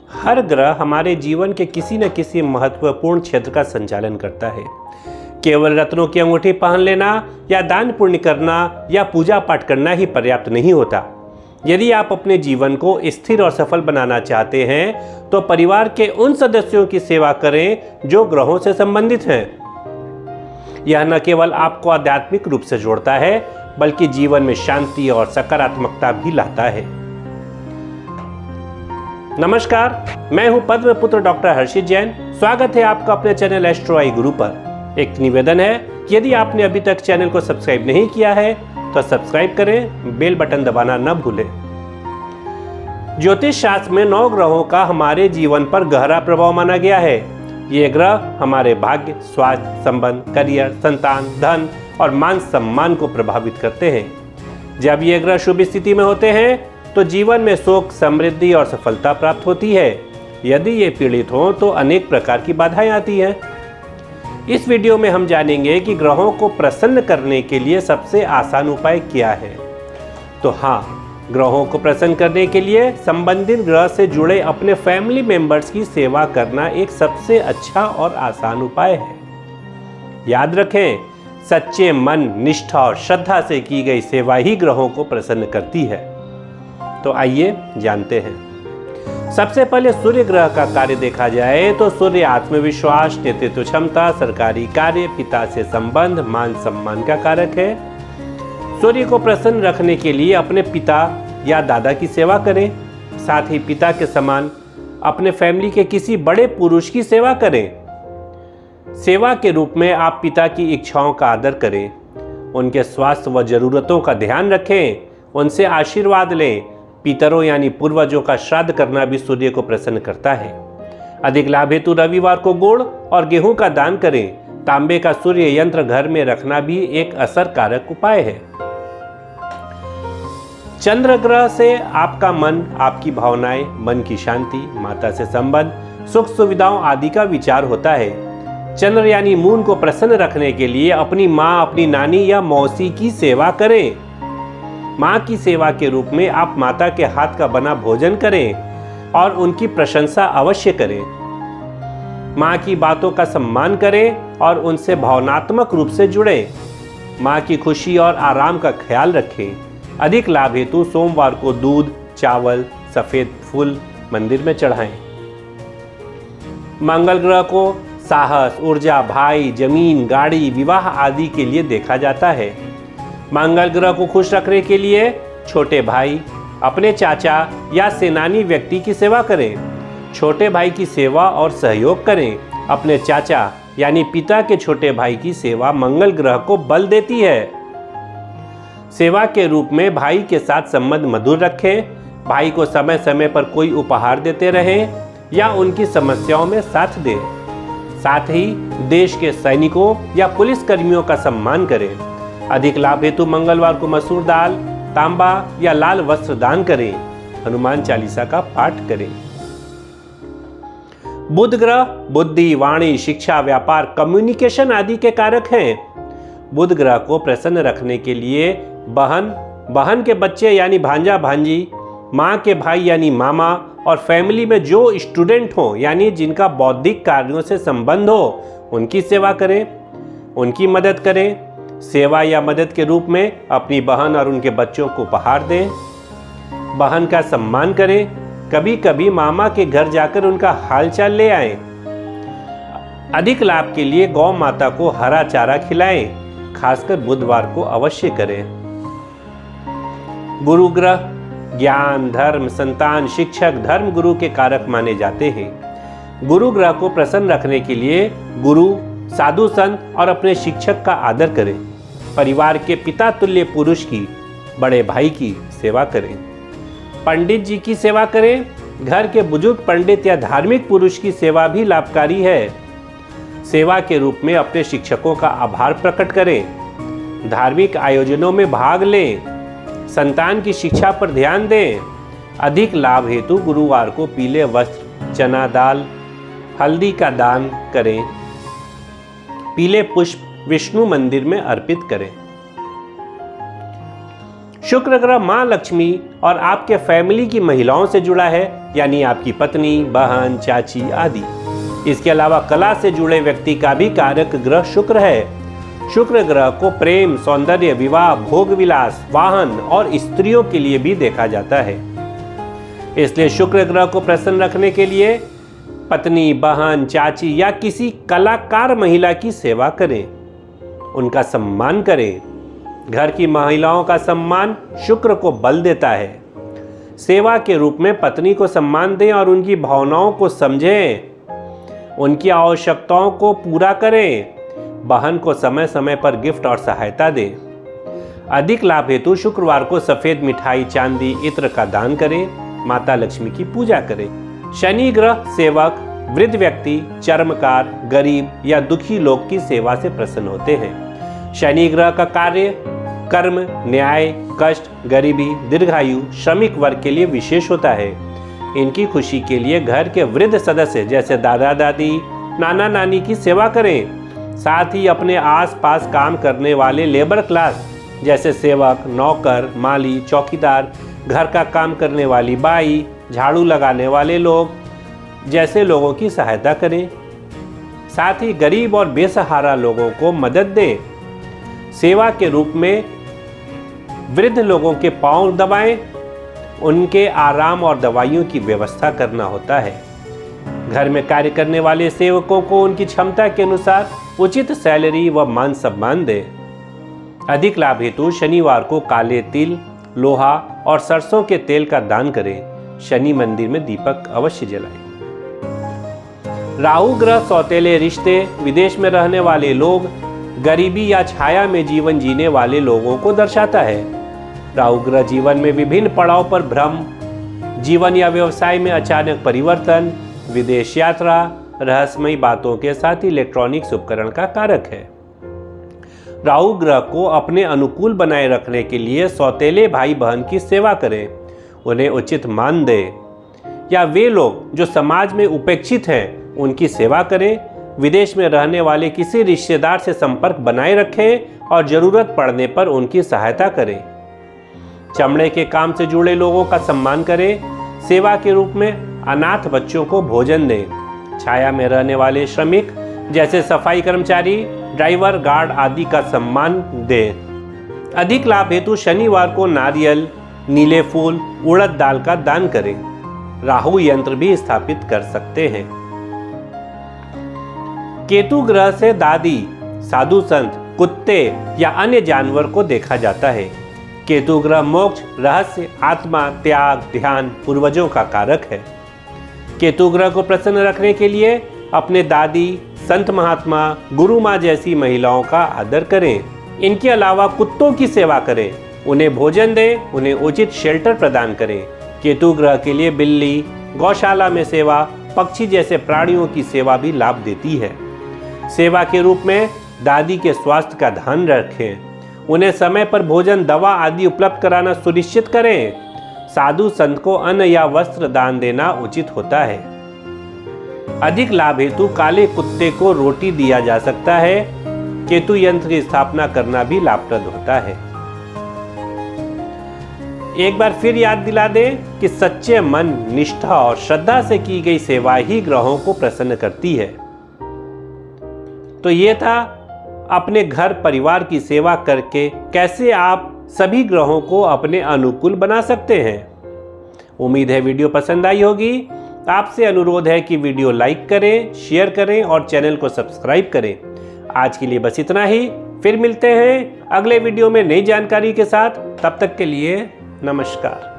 हर ग्रह हमारे जीवन के किसी न किसी महत्वपूर्ण क्षेत्र का संचालन करता है। केवल रत्नों की अंगूठी पहन लेना या दान पुण्य करना या पूजा पाठ करना ही पर्याप्त नहीं होता। यदि आप अपने जीवन को स्थिर और सफल बनाना चाहते हैं तो परिवार के उन सदस्यों की सेवा करें जो ग्रहों से संबंधित हैं। यह न केवल आपको आध्यात्मिक रूप से जोड़ता है बल्कि जीवन में शांति और सकारात्मकता भी लाता है। नमस्कार, मैं हूं पद्मपुत्र डॉक्टर हर्षित जैन। स्वागत है आपका अपने चैनल एस्ट्रो आई गुरु पर। एक निवेदन है कि यदि आपने अभी तक चैनल को सब्सक्राइब नहीं किया है तो सब्सक्राइब करें, बेल बटन दबाना न भूलें। ज्योतिष शास्त्र में 9 ग्रहों का हमारे जीवन पर गहरा प्रभाव माना गया है। ये ग्रह हमारे भाग्य, स्वास्थ्य, संबंध, करियर, संतान, धन और मान सम्मान को प्रभावित करते हैं। जब ये ग्रह शुभ स्थिति में होते हैं तो जीवन में सुख, समृद्धि और सफलता प्राप्त होती है। यदि ये पीड़ित हों तो अनेक प्रकार की बाधाएं आती हैं। इस वीडियो में हम जानेंगे कि ग्रहों को प्रसन्न करने के लिए सबसे आसान उपाय क्या है। तो हाँ, ग्रहों को प्रसन्न करने के लिए संबंधित ग्रह से जुड़े अपने फैमिली मेंबर्स की सेवा करना एक सबसे अच्छा और आसान उपाय है। याद रखें, सच्चे मन, निष्ठा और श्रद्धा से की गई सेवा ही ग्रहों को प्रसन्न करती है। तो आइए जानते हैं। सबसे पहले सूर्य ग्रह का कार्य देखा जाए तो सूर्य आत्मविश्वास, नेतृत्व क्षमता, सरकारी कार्य, पिता से संबंध, मान सम्मान का कारक है। सूर्य को प्रसन्न रखने के लिए अपने पिता या दादा की सेवा करें। साथ ही पिता के समान अपने फैमिली के किसी बड़े पुरुष की सेवा करें। सेवा के रूप में आप पिता की इच्छाओं का आदर करें, उनके स्वास्थ्य व जरूरतों का ध्यान रखें, उनसे आशीर्वाद लें। पितरों यानी पूर्वजों का श्राद्ध करना भी सूर्य को प्रसन्न करता है। अधिक लाभ हेतु रविवार को गुड़ और गेहूं का दान करें। तांबे का सूर्य यंत्र घर में रखना भी एक असरकारक उपाय है। चंद्र ग्रह से आपका मन, आपकी भावनाएं, मन की शांति, माता से संबंध, सुख सुविधाओं आदि का विचार होता है। चंद्र यानी मून को प्रसन्न रखने के लिए अपनी माँ, अपनी नानी या मौसी की सेवा करें। माँ की सेवा के रूप में आप माता के हाथ का बना भोजन करें और उनकी प्रशंसा अवश्य करें। माँ की बातों का सम्मान करें और उनसे भावनात्मक रूप से जुड़ें। माँ की खुशी और आराम का ख्याल रखें। अधिक लाभ हेतु सोमवार को दूध, चावल, सफेद फूल मंदिर में चढ़ाएं। मंगल ग्रह को साहस, ऊर्जा, भाई, जमीन, गाड़ी, विवाह आदि के लिए देखा जाता है। मंगल ग्रह को खुश रखने के लिए छोटे भाई, अपने चाचा या सेनानी व्यक्ति की सेवा करें। छोटे भाई की सेवा और सहयोग करें। अपने चाचा यानी पिता के छोटे भाई की सेवा मंगल ग्रह को बल देती है। सेवा के रूप में भाई के साथ संबंध मधुर रखें। भाई को समय समय पर कोई उपहार देते रहें या उनकी समस्याओं में साथ दें। साथ ही देश के सैनिकों या पुलिस कर्मियों का सम्मान करें। अधिक लाभ हेतु मंगलवार को मसूर दाल, तांबा या लाल वस्त्र दान करें। हनुमान चालीसा का पाठ करें। बुध ग्रह बुद्धि, वाणी, शिक्षा, व्यापार, कम्युनिकेशन आदि के कारक हैं। बुध ग्रह को प्रसन्न रखने के लिए बहन के बच्चे यानी भांजा भांजी, माँ के भाई यानी मामा और फैमिली में जो स्टूडेंट हो यानी जिनका बौद्धिक कार्यों से संबंध हो उनकी सेवा करें, उनकी मदद करें। सेवा या मदद के रूप में अपनी बहन और उनके बच्चों को उपहार दें। बहन का सम्मान करें। कभी कभी मामा के घर जाकर उनका हालचाल ले आएं। अधिक लाभ के लिए गौ माता को हरा चारा खिलाएं। खासकर बुधवार को अवश्य करें। गुरु ग्रह ज्ञान, धर्म, संतान, शिक्षक, धर्म गुरु के कारक माने जाते हैं। गुरु ग्रह को प्रसन्न रखने के लिए गुरु, साधु संत और अपने शिक्षक का आदर करें। परिवार के पिता तुल्य पुरुष की, बड़े भाई की सेवा करें। पंडित जी की सेवा करें। घर के बुजुर्ग पंडित या धार्मिक पुरुष की सेवा भी लाभकारी है। सेवा के रूप में अपने शिक्षकों का आभार प्रकट करें। धार्मिक आयोजनों में भाग लें। संतान की शिक्षा पर ध्यान दें। अधिक लाभ हेतु गुरुवार को पीले वस्त्र, चना दाल, हल्दी का दान करें। पीले पुष्प विष्णु मंदिर में अर्पित करें। शुक्र ग्रह माँ लक्ष्मी और आपके फैमिली की महिलाओं से जुड़ा है, यानी आपकी पत्नी, बहन, चाची आदि। इसके अलावा कला से जुड़े व्यक्ति का भी कारक ग्रह शुक्र है। शुक्र ग्रह को प्रेम, सौंदर्य, विवाह, भोग विलास, वाहन और स्त्रियों के लिए भी देखा जाता है। इसलिए शुक्र ग्रह को प्रसन्न रखने के लिए पत्नी, बहन, चाची या किसी कलाकार महिला की सेवा करें, उनका सम्मान करें। घर की महिलाओं का सम्मान शुक्र को बल देता है। सेवा के रूप में पत्नी को सम्मान दें और उनकी भावनाओं को समझें, उनकी आवश्यकताओं को पूरा करें। बहन को समय समय पर गिफ्ट और सहायता दें। अधिक लाभ हेतु शुक्रवार को सफेद मिठाई, चांदी, इत्र का दान करें। माता लक्ष्मी की पूजा करें। शनि ग्रह सेवक वृद्ध व्यक्ति, चर्मकार, गरीब या दुखी लोग की सेवा से प्रसन्न होते हैं। शनि ग्रह का कार्य कर्म, न्याय, कष्ट, गरीबी, दीर्घायु, श्रमिक वर्ग के लिए विशेष होता है। इनकी खुशी के लिए घर के वृद्ध सदस्य जैसे दादा दादी, नाना नानी की सेवा करें। साथ ही अपने आसपास काम करने वाले लेबर क्लास जैसे सेवक, नौकर, माली, चौकीदार, घर का काम करने वाली बाई, झाड़ू लगाने वाले लोग जैसे लोगों की सहायता करें। साथ ही गरीब और बेसहारा लोगों को मदद दें। सेवा के रूप में वृद्ध लोगों के पांव दबाएं, उनके आराम और दवाइयों की व्यवस्था करना होता है। घर में कार्य करने वाले सेवकों को उनकी क्षमता के अनुसार उचित सैलरी व मान सम्मान दें। अधिक लाभ हेतु शनिवार को काले तिल, लोहा और सरसों के तेल का दान करें। शनि मंदिर में दीपक अवश्य जलाएं। राहु ग्रह सौतेले रिश्ते, विदेश में रहने वाले लोग, गरीबी या छाया में जीवन जीने वाले लोगों को दर्शाता है। राहु ग्रह जीवन में विभिन्न पड़ाव पर भ्रम, जीवन या व्यवसाय में अचानक परिवर्तन, विदेश यात्रा, रहस्यमयी बातों के साथ इलेक्ट्रॉनिक्स उपकरण का कारक है। राहु ग्रह को अपने अनुकूल बनाए रखने के लिए सौतेले भाई बहन की सेवा करें, उन्हें उचित मान दें, या वे लोग जो समाज में उपेक्षित हैं उनकी सेवा करें। विदेश में रहने वाले किसी रिश्तेदार से संपर्क बनाए रखें और जरूरत पड़ने पर उनकी सहायता करें। चमड़े के काम से जुड़े लोगों का सम्मान करें। सेवा के रूप में अनाथ बच्चों को भोजन दें। छाया में रहने वाले श्रमिक जैसे सफाई कर्मचारी, ड्राइवर, गार्ड आदि का सम्मान दें। अधिक लाभ हेतु शनिवार को नारियल, नीले फूल, उड़द दाल का दान करें। राहु यंत्र भी स्थापित कर सकते हैं। केतु ग्रह से दादी, साधु संत, कुत्ते या अन्य जानवर को देखा जाता है। केतु ग्रह मोक्ष, रहस्य, आत्मा, त्याग, ध्यान, पूर्वजों का कारक है। केतु ग्रह को प्रसन्न रखने के लिए अपने दादी, संत महात्मा, गुरु माँ जैसी महिलाओं का आदर करें। इनके अलावा कुत्तों की सेवा करें, उन्हें भोजन दें, उन्हें उचित शेल्टर प्रदान करें। केतु ग्रह के लिए बिल्ली, गौशाला में सेवा, पक्षी जैसे प्राणियों की सेवा भी लाभ देती है। सेवा के रूप में दादी के स्वास्थ्य का ध्यान रखें, उन्हें समय पर भोजन, दवा आदि उपलब्ध कराना सुनिश्चित करें। साधु संत को अन्न या वस्त्र दान देना उचित होता है। अधिक लाभ हेतु काले कुत्ते को रोटी दिया जा सकता है। केतु यंत्र की स्थापना करना भी लाभप्रद होता है। एक बार फिर याद दिला दें कि सच्चे मन, निष्ठा और श्रद्धा से की गई सेवा ही ग्रहों को प्रसन्न करती है। तो ये था अपने घर परिवार की सेवा करके कैसे आप सभी ग्रहों को अपने अनुकूल बना सकते हैं। उम्मीद है वीडियो पसंद आई होगी। आपसे अनुरोध है कि वीडियो लाइक करें, शेयर करें और चैनल को सब्सक्राइब करें। आज के लिए बस इतना ही। फिर मिलते हैं अगले वीडियो में नई जानकारी के साथ। तब तक के लिए नमस्कार।